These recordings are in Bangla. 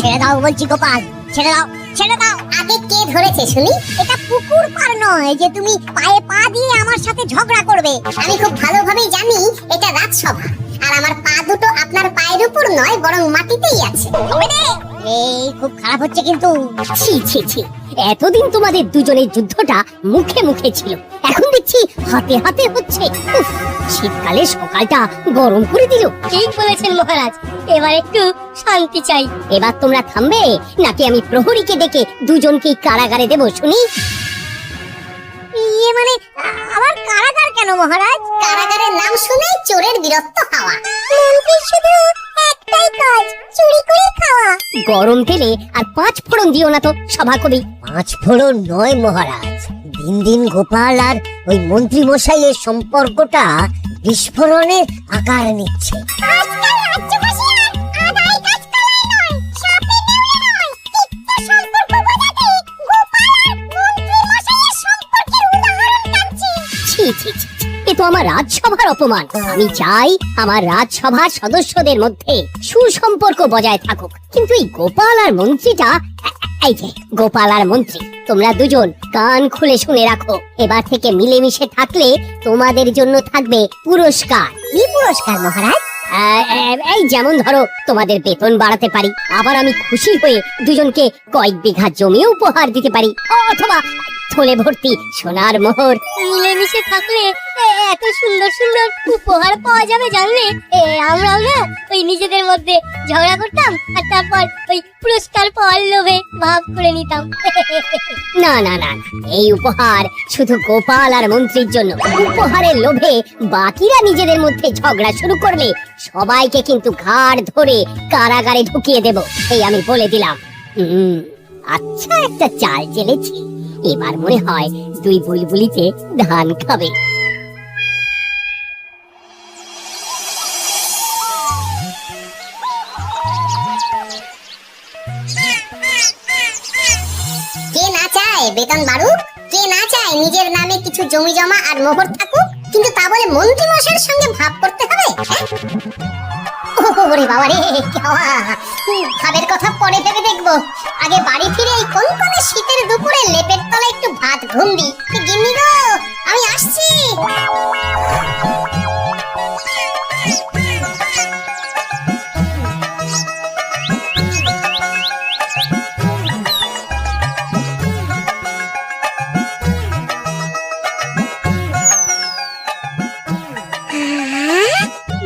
ছেড়ে দাও বলছি গোপাল, ছেড়ে দাও, ছেড়ে দাও। আগে কে ধরেছে শুনি? এটা পুকুর পার নয় যে তুমি পায়ে পা দিয়ে আমার সাথে ঝগড়া করবে। আমি খুব ভালোভাবেই জানি এটা রাজসভা, আর আমার পা দুটো আপনার পায়ের উপর নয় বরং মাটিতেই আছে। এই খুব খারাপ হচ্ছে কিন্তু। ছি ছি ছি, এতদিন তোমাদের দুজনের যুদ্ধটা মুখে মুখে ছিল, এখন দেখছি হাতে হাতে হচ্ছে। উফ, শীতকালে সকালটা গরম করে দিল। ঠিক বলেছেন মহারাজ, এবার একটু শান্তি চাই। এবার তোমরা থামবে নাকি আমি প্রহরীকে ডেকে দুজনকেই কারাগারে দেব শুনি? ইয়ে মানে আবার কারাগার কেন মহারাজ? কারাগারের নাম শুনেই চোরের বিরক্ত হওয়া। মন্ত্রীর শুধু একটাই কাজ, চুরি করে খাওয়া। গরম তেলে আর 5 ফোড়ন দিও না তো সভাকবি। 5 ফোড়ন নয় মহারাজ, দিন দিন গোপাল আর ওই মন্ত্রী মশাইয়ের সম্পর্কটা বিস্ফোরণের আকার নিচ্ছে। আজকাল রাজ্যবাসী আর আদায় কাজ কালাই নয়, সাপে নেউলে নয়, তিক্ত সম্পর্ক বোঝাতে গোপাল আর মন্ত্রী মশাইয়ের সম্পর্কের উদাহরণ টানছে। ছি ছি ছি, এ তো আমার রাজসভার অপমান। আমি চাই আমার রাজসভার সদস্যদের মধ্যে সুসম্পর্ক বজায় থাকুক, কিন্তু এই গোপাল আর মন্ত্রীটা, এই যে গোপাল আর মন্ত্রী, তোমরা দুজন কান খুলে শুনে রাখো। এবার থেকে মিলেমিশে থাকলে তোমাদের জন্য থাকবে পুরস্কার। কি পুরস্কার মহারাজ? এই যেমন ধরো, তোমাদের বেতন বাড়াতে পারি, আবার আমি খুশি হয়ে দুজনকে কয়েক বিঘা জমি উপহার দিতে পারি, অথবা থলে ভর্তি সোনার মোহর। মিলেমিশে থাকলে এত সুন্দর সুন্দর উপহার পাওয়া যাবে জানলে আমরাও না ওই নিজেদের মধ্যে ঝগড়া করতাম আর তারপর ওই পুরস্কার পাওয়ার লোভে ভাব করে নিতাম। না না না, এই উপহার শুধু গোপাল আর মন্ত্রীর জন্য। উপহারের লোভে বাকিরা নিজেদের মধ্যে ঝগড়া শুরু করলে সবাইকে কিন্তু ঘাড় ধরে কারাগারে ঢুকিয়ে দেব, এই আমি বলে দিলাম। আচ্ছা, একটা চাল চেলেছি, এবার মনে হয় দুই বুলবুলিতে ধান খাবে। কে না চায় বেতন বাড়ুক? কে না চায় নিজের নামে কিছু জমি জমা আর মোহর থাকুক? কিন্তু তা বলে মন্ত্রী মশাইয়ের সঙ্গে ভাব করতে হবে? ওরে বাবা রে, ভাবের কথা পরে ভেবে দেখবো। আগে বাড়ি ফিরে এই কনকনে শীতের দুপুরে লেপের তলায় একটু ভাত ঘুম দি। গিন্নি গো, আমি আসছি।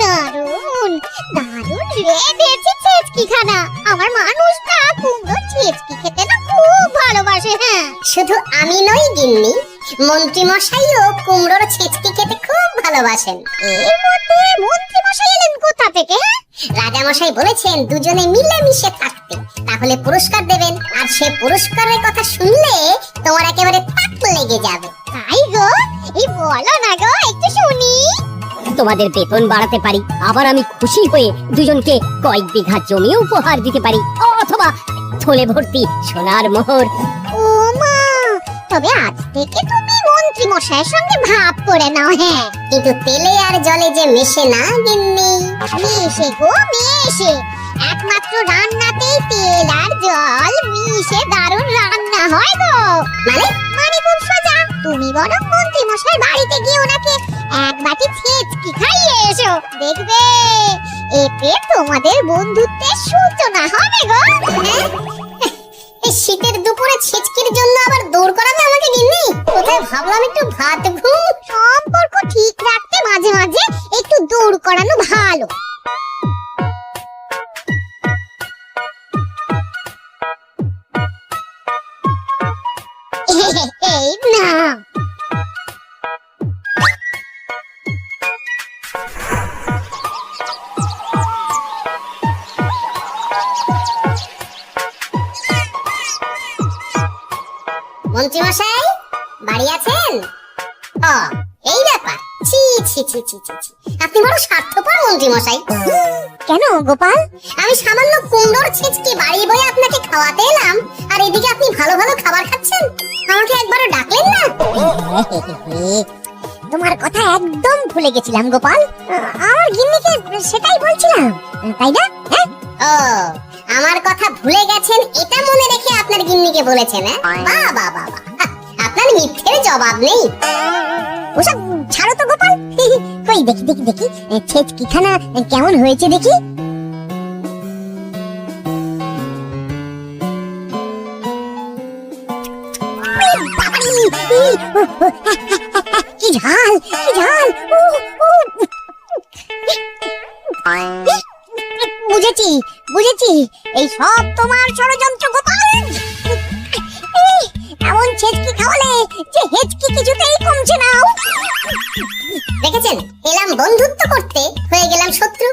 দারুণ দারুণ রেঁধেছে ছেচকি খানা। আমার মানুষটা কুমড়ো ছেচকি খেতে না খুব ভালোবাসে। হ্যাঁ, শুধু আমি নই গিন্নি, মন্ত্রী মশাইও কুমড়োর ছেচকি খেতে খুব ভালোবাসেন। এর মধ্যে মন্ত্রী মশাই এলেন কোথা থেকে? রাজা মশাই বলেছেন দুজনে মিলেমিশে থাকতে, তাহলে পুরস্কার দেবেন, আর সে পুরস্কারের কথা শুনলে তোমার একেবারে তাক লেগে যাবে। তাই গো, এই বলো না গো, একটু শুনি। তোমাদের বেতন বাড়াতে পারি, আবার আমি খুশি হয়ে দুজনকে কয়েক বিঘা জমি উপহার দিতে পারি, অথবা থলে ভর্তি সোনার মোহর। ও মা, তবে আজ থেকে তুমি মন্ত্রী মশাইয়ের সঙ্গে ভাব করে নাও। হ্যাঁ, কিন্তু তেলে আর জলে যে মেশে না গিন্নি। মিশে গো মিশে, একমাত্র রান্নাতেই তেল আর জল মিশে দারুণ রান্না হয় গো। মানে মানে খুব সোজা, তুমি বরং মন্ত্রী মশাই বাড়িতে গিয়ে ওনাকে এক বাটি ছেচকি খাইয়ে এসো, দেখবে এতে তোমাদের বন্ধুত্বের সূচনা হবে গো। হ্যাঁ? এই শীতের দুপুরে ছেচকির জন্য আবার দৌড় করাবে আমাকে গিন্নি? কোথায় ভাবলাম একটু ভাত ঘুম। সম্পর্ক ঠিক রাখতে মাঝে মাঝে একটু দৌড় করানো ভালো। এই না, মন্ত্রী মশাই বাড়ি আছেন? ও, এই ব্যাপার। ছি ছি ছি ছি ছি ছি, আপনি বড় স্বার্থপর মন্ত্রী মশাই। কেন গোপাল? আমি সামান্য কুমড়োর ছেচকি বাড়ি বয়ে আপনাকে খাওয়াতে এলাম, আর এদিকে আপনি ভালো ভালো খাবার খাচ্ছেন, আমাকে একবারও ডাকলেন না। তোমার কথা একদম ভুলে গেছিলাম গোপাল। আমার গিন্নিকে সেটাই বলছিলাম, তাই না? হ্যাঁ, ও, আমার কথা ভুলে গেছেন এটা মনে রেখে আপনার গিন্নিকে বলেছেন? বাহ বাহ বাহ বাহ। আপনার মিথ্যের জবাব নেই। ওসব ছাড়ো তো গোপাল। কই দেখি দেখি দেখি ছেচকিখানা কেমন হয়েছে দেখি। কি ঝাল কি ঝাল। বুঝেছি বুঝেছি, এই সব তোমার ষড়যন্ত্র গোপাল। এমন ছেচকি খাওয়ালে যে হেচকি কিছুতেই কমছে না। দেখেছেন, এলাম বন্ধুত্ব করতে, হয়ে গেলাম শত্রু।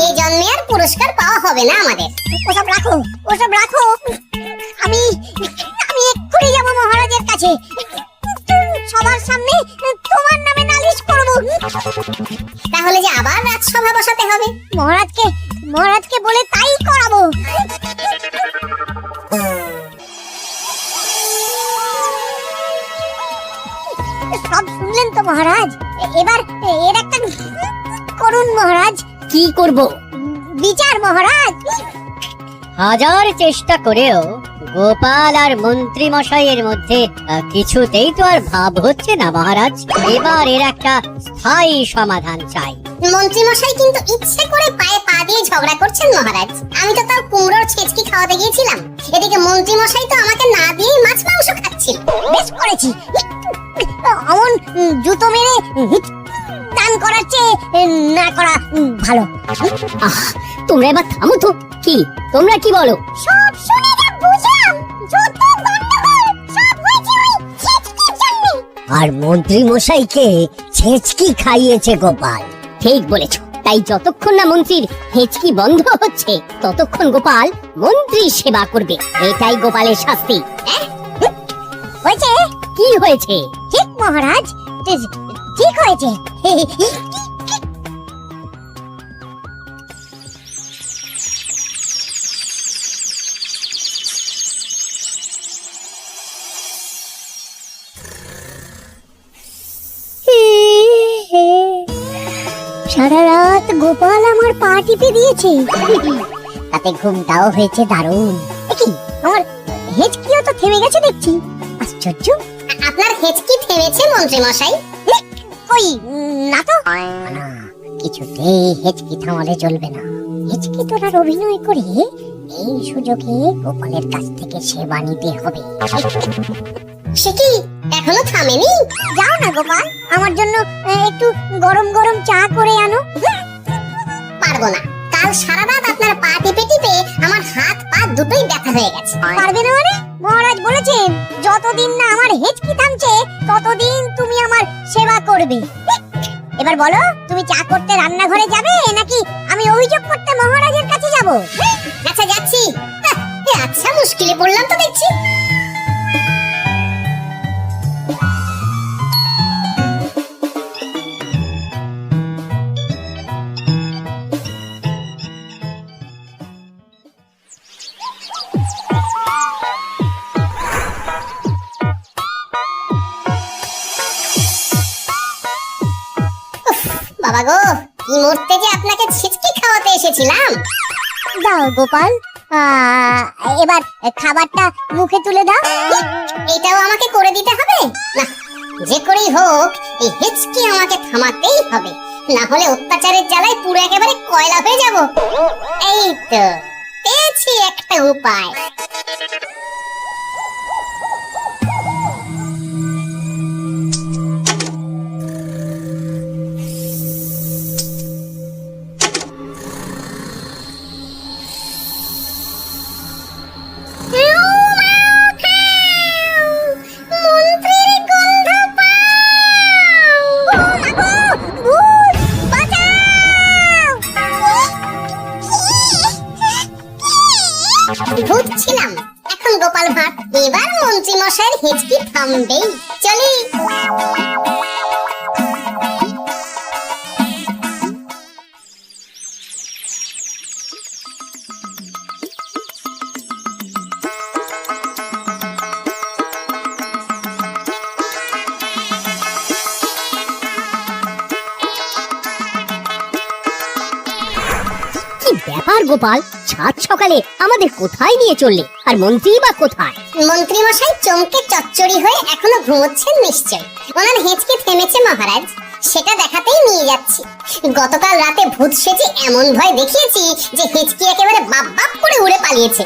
এই জন্মে আর পুরস্কার পাওয়া হবে না আমাদের। ওসব রাখো ওসব রাখো। আমি আমি এক্ষুনি যাব মহারাজের কাছে, সবার সামনে তোমার নামে নালিশ করব। তাহলে যে আবার রাজসভা বসাতে হবে। মহারাজকে বলে তাই করাবো। সব শুনলেন তো মহারাজ, এবার এর একটা করুন মহারাজ। কি করব? বিচার মহারাজ। হাজার চেষ্টা করেও গোপাল আর মন্ত্রী মশাইয়ের মধ্যে কিছুতেই তো আর ভাব হচ্ছে না মহারাজ। এবার এর একটা স্থায়ী সমাধান চাই। মন্ত্রী মশাই কিন্তু ইচ্ছে করে পায়ে পা দিয়ে ঝগড়া করছেন মহারাজ। আমি তো তার কুমড়োর ছেচকি খাওয়াতে গিয়েছিলাম, এদিকে মন্ত্রী মশাই তো আমাকে না দিয়ে মাছ মাংস খাচ্ছিল। বেশ করেছি, অমন জুতো মেরে দান করার চেয়ে না করা ভালো। তোমরা এবার থামো তো। কি তোমরা কি বলো? সব শুনে যা বুঝলাম, যত গন্ডগোল সব হয়েছে ওই ছেচকির জন্য। আর মন্ত্রী মশাইকে ছেচকি খাইয়েছে গোপাল। ঠিক বলেছ। তাই যতক্ষণ না মন্ত্রীর হেঁচকি বন্ধ হচ্ছে ততক্ষণ গোপাল মন্ত্রীর সেবা করবে। এটাই গোপালের শাস্তি। হয়েছে? কি হয়েছে? ঠিক মহারাজ, ঠিক হয়েছে। সারা রাত গোপাল আমার পা টিপে দিয়েছে, তাতে ঘুমটাও হয়েছে দারুণ। কি আমার হেঁচকিও তো থেমে গেছে দেখছি। আশ্চর্য। আপনার হেঁচকি থেমেছে মন্ত্রী মশাই? কই না তো। না, কিছুতেই হেঁচকি থামালে চলবে না। হেঁচকি তোলার অভিনয় করে এই সুযোগে গোপালের কাছ থেকে সেবা নিতে হবে। সে কি এখনো থামেনি? যাও না গোপাল, আমার জন্য একটু গরম গরম চা করে আনো। পারবো না। কাল সারা রাত আপনার পা টিপে টিপে আমার হাত পা দুটোই ব্যথা হয়ে গেছে। পারবে না মানে? মহারাজ বলেছেন যতদিন না আমার হেঁচকি থামছে ততদিন তুমি আমার সেবা করবে। এবার বলো, তুমি চা করতে রান্নাঘরে যাবে নাকি আমি অভিযোগ করতে মহারাজের কাছে যাব? আচ্ছা যাচ্ছি। আচ্ছা মুশকিলে পড়লাম তো দেখছি। বাবা গো, কি মরতে যে আপনাকে ছিচকি খাওয়াতে এসেছিলাম। দাও গোপাল, এবার খাবারটা মুখে তুলে দাও। এটাও আমাকে করে দিতে হবে? না, যে করেই হোক এই হেঁচকি আমাকে থামাতেই হবে, না হলে অত্যাচারের জ্বালায় পুরো একেবারে কয়লা হয়ে যাব। এই তো পেয়েছি একটা উপায়। ভূত ছিলাম, এখন গোপাল ভাঁড়। এবার মন্ত্রী মশাইয়ের হেঁচকি থামবেই। চলি। কি ব্যাপার গোপাল, সাত সকালে আমাদের কোথায় নিয়ে চললে, আর মন্ত্রী বা কোথায়? মন্ত্রী মশাই চমকে চচ্চড়ি হয়ে এখনো ঘুমোচ্ছেন নিশ্চয়। ওনার হেঁচকে থেমেছে মহারাজ, সেটা দেখাতেই নিয়ে যাচ্ছি। গতকাল রাতে ভূত সেজে এমন ভয় দেখিয়েছি যে হেঁচকি একেবারে বাপ বাপ করে উড়ে পালিয়েছে।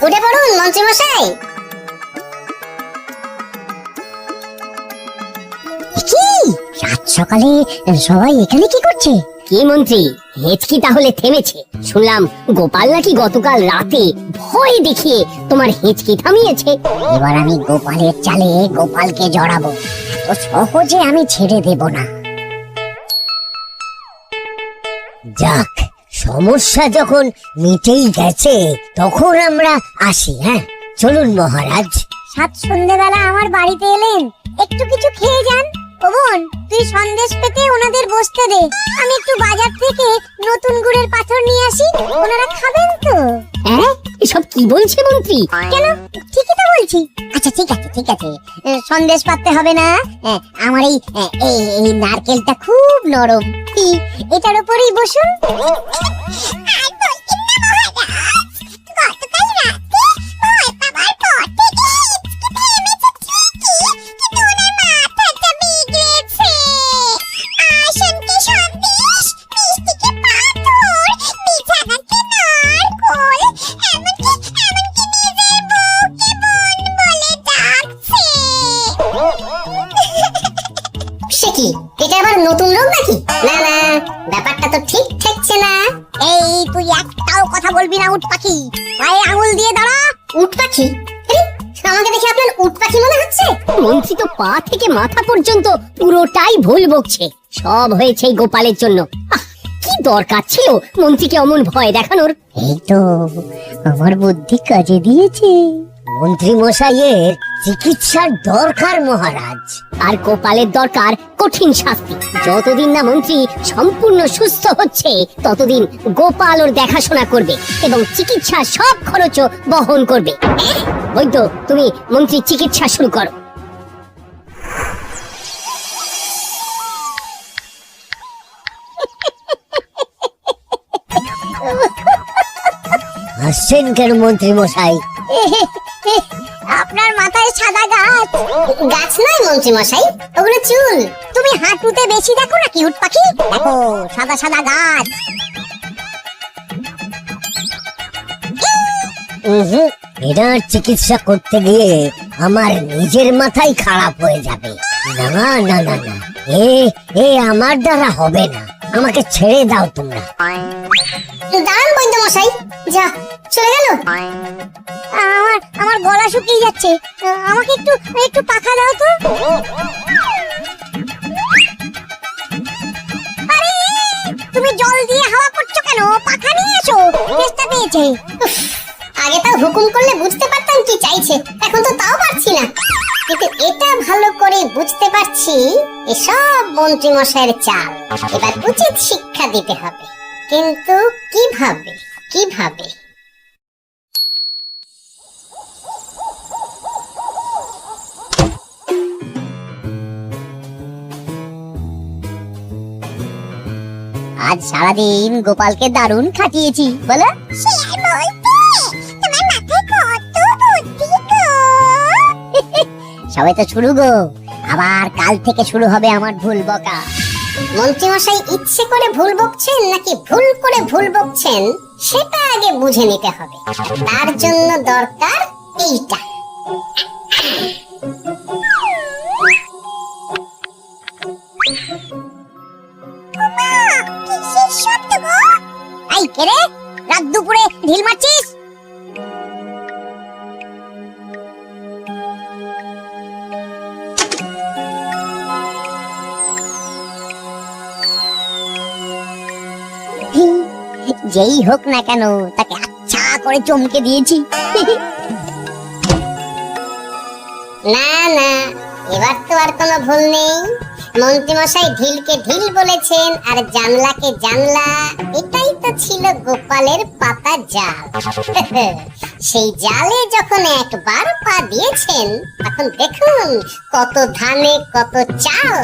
উঠে পড়ুন মন্ত্রী মশাই। কি সাত সকালে সবাই এখানে কি করছে? কি মন্ত্রী, হেঁচকি তাহলে থেমেছে? শুনলাম গোপাল নাকি গতকাল রাতে ভয় দেখিয়ে তোমার হেঁচকি থামিয়েছে। এবার আমি গোপালের চালে গোপালকে জড়াবো, তো সহজে আমি ছেড়ে দেব না। যাক, সমস্যা যখন মিটেই গেছে তখন আমরা আসি। হ্যাঁ চলুন মহারাজ। সাত সন্ধ্যেবেলা আমার বাড়িতে এলেন, একটু কিছু খেয়ে যান। ও বোন, তুই সন্দেশ পেতে ওনাদের বসতে দে, আমি একটু বাজার থেকে নতুন গুড়ের পাথর নিয়ে আসি, ওনারা খাবেন তো। হ্যাঁ, এসব কি বলছে মন্ত্রী? কেন, ঠিকই তো বলছি। আচ্ছা ঠিক আছে ঠিক আছে, সন্দেশ পাততে হবে না। আমার এই নারকেলটা খুব নরম, এটার উপরেই বসুন। সে কি, এটা আবার নতুন রোগ নাকি? না না, ব্যাপারটা তো ঠিক ঠেকছে না। এই তুই একটাও কথা বলবি না, উট পাখি, পায়ে আঙুল দিয়ে দাঁড়া। উট পাখি? আরে, আমাকে দেখে আপনার উট পাখি মনে হচ্ছে? মন্ত্রী তো পা থেকে মাথা পর্যন্ত পুরোটাই ভুল বকছে। সব হয়েছে এই গোপালের জন্য। আহ, কি দরকার ছিল মন্ত্রীকে অমন ভয় দেখানোর? এই তো আমার বুদ্ধি কাজে দিয়েছে। মন্ত্রী মশাইয়ের চিকিৎসার দরকার মহারাজ। আর গোপালের দরকার কঠিন শাস্তি। যতদিন না মন্ত্রী সম্পূর্ণ সুস্থ হচ্ছে ততদিন গোপাল ওর দেখাশোনা করবে এবং চিকিৎসার সব খরচও বহন করবে। বৈদ্য, তুমি মন্ত্রীর চিকিৎসা শুরু করো। হাসছেন কেন মন্ত্রী মশাই? আপনার মাথায় সাদা গাছ। গাছ নয় মন্ত্রী মশাই, ওগুলো চুল। তুমি হাঁটুতে বেশি দেখো নাকি উট পাখি? দেখো সাদা সাদা গাছ। এনার চিকিৎসা করতে গিয়ে আমার নিজের মাথাই খারাপ হয়ে যাবে। না না না না, এ আমার দ্বারা হবে না, আমাকে ছেড়ে দাও তোমরা। দাঁড়ান বৈদ্য মশাই, যা চলে গেল। আমার গলা শুকিয়ে যাচ্ছে, আমাকে একটু একটু পাখা দাও তো। আরে, তুমি জল দিয়ে হাওয়া করছো কেন? পাখা নিয়ে এসো, চেষ্টা পেয়েছে। আগে তাও হুকুম করলে বুঝতে পারতাম কি চাইছে, এখন তো তাও পারছি না। কিন্তু এটা ভালো করে বুঝতে পারছি এসব মন্ত্রী মশাইয়ের চাল। এবার উচিত শিক্ষা দিতে হবে, কিন্তু কিভাবে কিভাবে? আজ সারাদিন গোপালকে দারুণ খাটিয়েছি, বলো? সবাই তো শুরু গো, আবার কাল থেকে শুরু হবে আমার ভুল বকা। মন্ত্রী মশাই ইচ্ছে করে ভুল বকছেন নাকি ভুল করে ভুল বকছেন সেটা আগে বুঝে নিতে হবে। তার জন্য দরকার এইটা। এই কে রে, রাত দুপুরে ঢিল মারছিস? যেই হোক না কেন, তাকে আচ্ছা করে চমকে দিয়েছি। না না, এবার তো আর কোনো ভুল নেই। মন্ত্রী মশাই ঢিলকে ঢিল বলেছেন আর জানলাকে জানলা, এটাই তো ছিল গোপালের পাতা জাল। সেই জালে যখন একবার পা দিয়েছেন, তখন দেখুন কত ধানে কত চাল।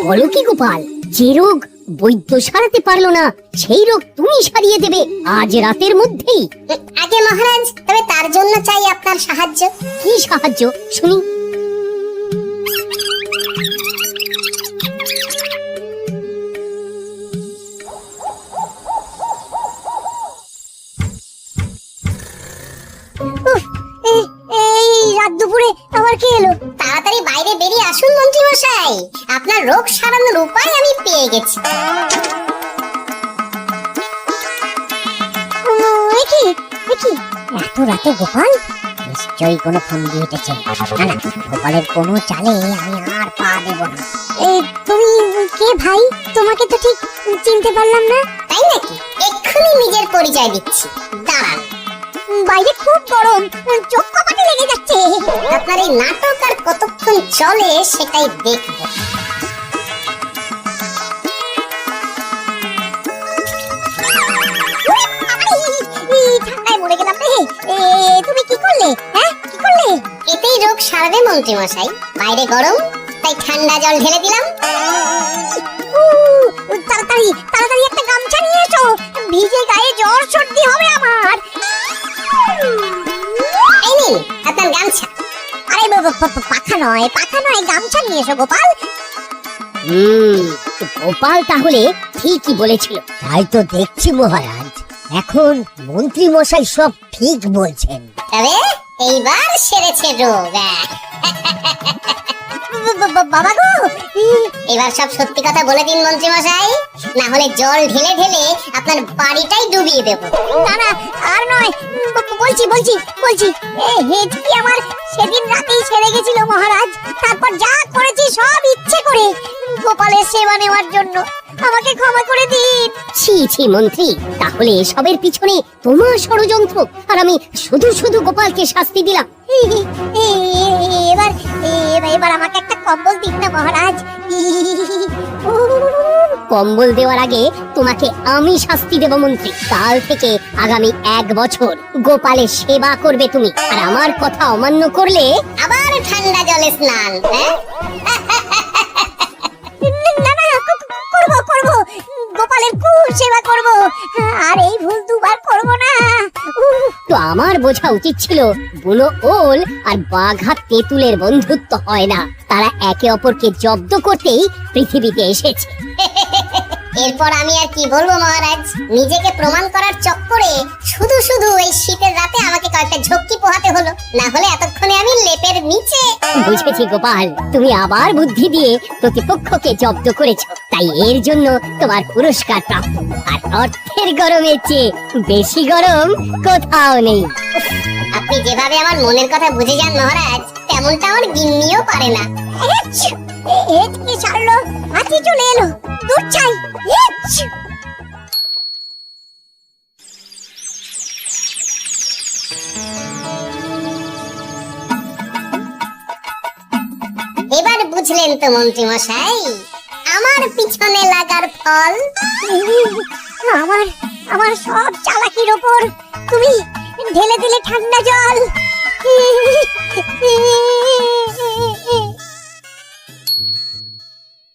বলো কি গোপাল, যে রোগ বৈদ্য সারাতে পারলো না সেই রোগ তুমি সারিয়ে দেবে আজ রাতের মধ্যেই? আগে মহারাজ, তবে তার জন্য চাই আপনার সাহায্য। কি সাহায্য শুনি? এই রাত দুপুরে আবার কে এলো? তাড়াতাড়ি বাইরে বেরিয়ে আসুন মন্ত্রী মশাই, আপনার রোগ সারানোর উপায় আমি পেয়ে গেছি। কি এত রাতে গোপাল? নিশ্চয়ই কোনো ফোন দিয়ে এসেছে। না না, গোপালের কোনো চালে আমি আর পা দেব না। তুমি কে ভাই? তোমাকে তো ঠিক চিনতে পারলাম না। তাই নাকি? এক্ষুনি নিজের পরিচয় দিচ্ছি, দাঁড়ান। বাইরে খুব গরম, চোখ কপাটে লেগে যাচ্ছে। আপনার এই নাটক আর কতক্ষণ চলে সেটাই দেখব। ঠান্ডায় মরে গেলাম রে। তুমি কি করলে? হ্যাঁ, কি করলে? এতেই রোগ সারবে মন্ত্রী মশাই। বাইরে গরম, তাই ঠান্ডা জল ঢেলে দিলাম। তাড়াতাড়ি তাড়াতাড়ি একটা গামছা নিয়ে এসো, ভিজে গায়ে জ্বর সর্দি হবে আমার। এই নিন আপনার গামছা। আরে পাখা নয়, গামছা নিয়ে এসো গোপাল। গোপাল তাহলে ঠিকই বলেছিল। তাই তো দেখছি মহারাজ, এখন মন্ত্রী মশাই সব ঠিক বলছেন। তবে এইবার সেরেছে রোগ। বাবা গো, এবার সব সত্যি কথা বলে দিন মন্ত্রী মশাই, না হলে জল ঢেলে ঢেলে আপনার বাড়িটাই ডুবিয়ে দেব। না না, আর নয়, বলছি হেঁচকি আমার সেদিন রাতেই সেরে গেছিল মহারাজ। তারপর যা করেছি সব ইচ্ছে করে, গোপালের সেবা নেওয়ার জন্য। আমাকে ক্ষমা করে দিন। ছি মন্ত্রী, তাহলে এসবের পিছনে তোমার ষড়যন্ত্র, আর আমি শুধু শুধু গোপালকে শাস্তি দিলাম। এবার আমাকে একটা কম্বল দিন না মহারাজ। কম্বল দেওয়ার আগে তোমাকে আমি শাস্তি দেব মন্ত্রী। কাল থেকে আগামী 1 বছর গোপালের সেবা করবে তুমি, আর আমার কথা অমান্য করলে আবার ঠান্ডা জলে স্নান। না না, করব, গোপালের খুব সেবা করব, আর এই ভুল দুবার করব না। তো আমার বোঝা উচিত ছিল বুনো ওল আর বাঘা তেঁতুলের বন্ধুত্ব হয় না, তারা একে অপরকে জব্দ করতেই পৃথিবীতে এসেছে। এরপর আমি আর কি বলবো মহারাজ, নিজেকে প্রমাণ করার চক্করে শুধু শুধু এই শীতের রাতে আমাকে কয়েকটা ঝক্কি পোহাতে হলো, না হলে এতক্ষণে আমি লেপের নিচে। বুঝেছি গোপাল, তুমি আবার বুদ্ধি দিয়ে প্রতিপক্ষকে জব্দ করেছো, তাই এর জন্য তোমার পুরস্কার প্রাপ্ত। আর অর্থের গরমের চেয়ে বেশি গরম কোথাও নেই। আপনি যেভাবে আমার মনের কথা বুঝে যান মহারাজ, তেমনটা আমার গিন্নিও পারে না। কি ছাড়লো, হাতি চলে এলো, দূর চাই। এবার বুঝলেন তো মন্ত্রী মশাই আমার পিছনে লাগার ফল? আমার সব চালাকির ওপর তুমি ঢেলে দিলে ঠান্ডা জল।